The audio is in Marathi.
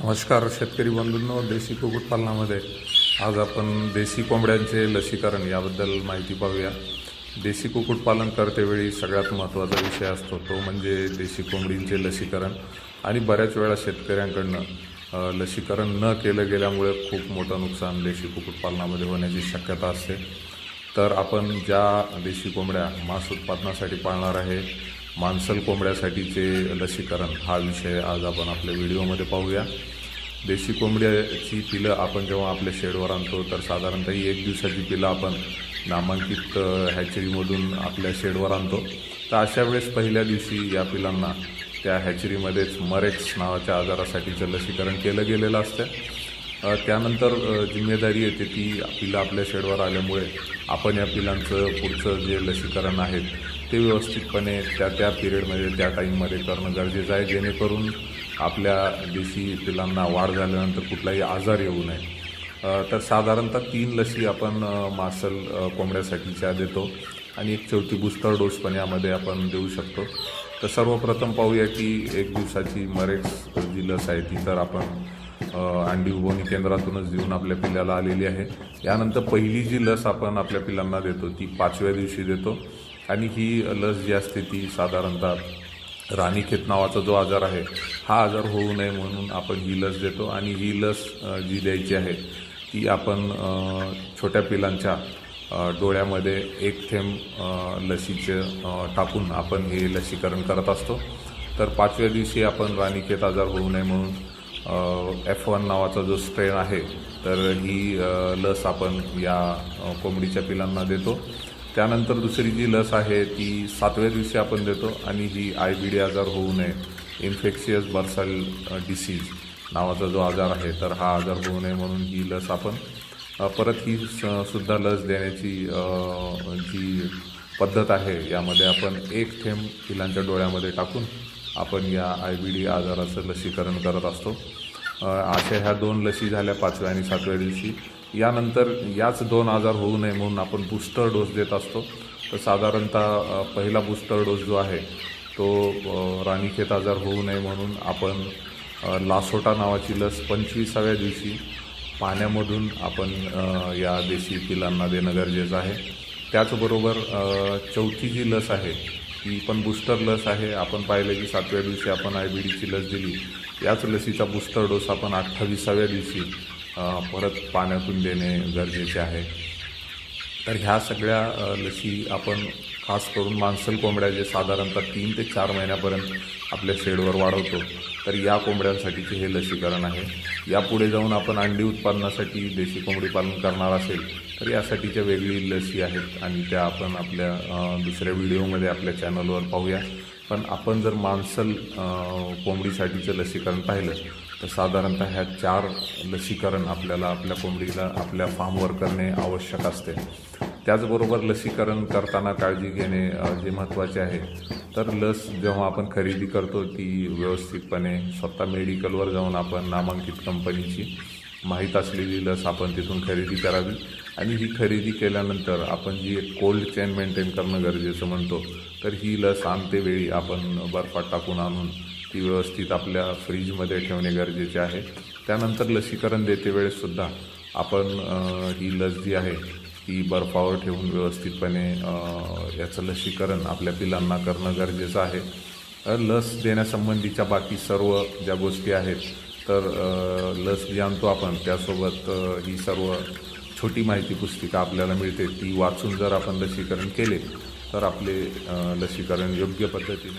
नमस्कार शेतकरी बंधूंनो, देशी कुक्कुटपालनामध्ये आज आपण देशी कोंबड्यांचे लसीकरण याबद्दल माहिती पाहूया। देशी कुक्कुटपालन करतेवेळी सगळ्यात महत्त्वाचा विषय असतो तो म्हणजे देशी कोंबडींचे लसीकरण। आणि बऱ्याच वेळा शेतकऱ्यांकडून लसीकरण न केलं गेल्यामुळे खूप मोठं नुकसान देशी कुक्कुटपालनामध्ये होण्याची शक्यता असते। तर आपण ज्या देशी कोंबड्या मांस उत्पादनासाठी पाळणार आहे, मांसल कोंबड्यासाठीचे लसीकरण हा विषय आज आपण आपल्या व्हिडिओमध्ये पाहूया। देशी कोंबड्याची पिलं आपण जेव्हा आपल्या शेडवर आणतो तर साधारणतः 1 दिवसाची पिलं आपण नामांकित हॅचरीमधून आपल्या शेडवर आणतो। तर अशा वेळेस पहिल्या दिवशी या पिलांना त्या हॅचरीमध्येच मरेक्स नावाच्या आजारासाठीचं लसीकरण केलं गेलेलं असतं। त्यानंतर जिम्मेदारी येते ती पिलं आपल्या शेडवर आल्यामुळे आपण या पिलांचं पुढचं जे लसीकरण आहे ते व्यवस्थितपणे त्या पिरियडमध्ये त्या टाईममध्ये करणं गरजेचं आहे, जेणेकरून आपल्या देशी पिलांना वाढ झाल्यानंतर कुठलाही आजार येऊ नये। तर साधारणतः 3 लसी आपण मांसल कोंबड्यासाठीच्या देतो आणि एक चौथी बूस्टर डोस पण यामध्ये आपण देऊ शकतो। तर सर्वप्रथम पाहूया की 1 दिवसाची मरेक्स जी लस आहे ती तर आपण अंडी उबवणी केंद्रातूनच देऊन आपल्या पिल्लाला आलेली आहे। यानंतर पहिली जी लस आपण आपल्या पिलांना देतो ती 5व्या दिवशी देतो आणि ही लस जी असते ती साधारणतः राणीखेत नावाचा जो आजार आहे हा आजार होऊ नये म्हणून आपण ही लस देतो। आणि ही लस जी द्यायची आहे ती आपण छोट्या पिलांच्या डोळ्यामध्ये 1 थेंब लसीचे टाकून आपण हे लसीकरण करत असतो। तर 5व्या दिवशी आपण राणीखेत आजार होऊ नये म्हणून F1 नावाचा जो स्ट्रेन आहे तर ही लस आपण या कोंबडीच्या पिलांना देतो। त्यानंतर दुसरी जी लस आहे ती 7व्या दिवशी आपण देतो आणि ही IBD आजार होऊ नये, इन्फेक्शियस बर्सल डिसीज नावाचा जो आजार आहे तर हा आजार होऊ नये म्हणून ही लस आपण परत ही सुद्धा लस देण्याची जी पद्धत आहे यामध्ये आपण 1 थेंब पिलांच्या डोळ्यामध्ये टाकून आपण या IBD आजाराचं लसीकरण करत असतो। अशा ह्या 2 लसी झाल्या 5व्या आणि 7व्या दिवशी। यानंतर याच 2 आजार होऊ नये म्हणून आपण बूस्टर डोस देत असतो। तर साधारणतः पहिला बूस्टर डोस जो आहे तो राणीखेत आजार होऊ नये म्हणून आपण लासोटा नावाची लस 25व्या दिवशी पाण्यामधून आपण या देशी पिलांना देणं गरजेचं आहे। त्याचबरोबर चौथी जी लस आहे ती पण बूस्टर लस आहे। आपण पाहिलं की 7व्या दिवशी आपण IBDची लस दिली, याच लसीचा बूस्टर डोस आपण 28व्या दिवशी परत पाण्यातून देणे गरजेचे आहे। तर ह्या सगळ्या लसी आपण खास करून मांसल कोंबड्या जे साधारणतः 3 ते 4 महिन्यापर्यंत आपल्या शेडवर वाढवतो तर या कोंबड्यांसाठीचे हे लसीकरण आहे। यापुढे जाऊन आपण अंडी उत्पादनासाठी देशी कोंबडी पालन करणार असेल तर यासाठीच्या वेगळी लसी आहेत आणि त्या आपण आपल्या दुसऱ्या व्हिडिओमध्ये आपल्या चॅनलवर पाहूया। पण आपण जर मांसल कोंबडीसाठीचं लसीकरण पाहिलं तर साधारणतः ह्या 4 लसीकरण आपल्याला आपल्या कोंबडीला आपल्या फार्मवर करणे आवश्यक असते। त्याचबरोबर लसीकरण करताना काळजी घेणे जे महत्त्वाचे आहे तर लस जेव्हा आपण खरेदी करतो ती व्यवस्थितपणे स्वतः मेडिकलवर जाऊन आपण नामांकित कंपनीची माहीत असलेली लस आपण तिथून खरेदी करावी। आणि ही खरेदी केल्यानंतर आपण जी एक कोल्ड चेन मेंटेन करणं गरजेचं म्हणतो तर ही लस आणतेवेळी आपण बर्फात टाकून आणून ती व्यवस्थित आपल्या फ्रीजमध्ये ठेवणे गरजेचे आहे। त्यानंतर लसीकरण देते वेळेससुद्धा आपण ही लस जी आहे ती बर्फावर ठेवून व्यवस्थितपणे याचं लसीकरण आपल्या पिलांना करणं गरजेचं आहे। लस देण्यासंबंधीच्या बाकी सर्व ज्या गोष्टी आहेत तर लस जी आणतो आपण त्यासोबत ही सर्व छोटी माहिती पुस्तिका आपल्याला मिळते, ती वाचून जर आपण लसीकरण केले तर आपले लसीकरण योग्य पद्धतीने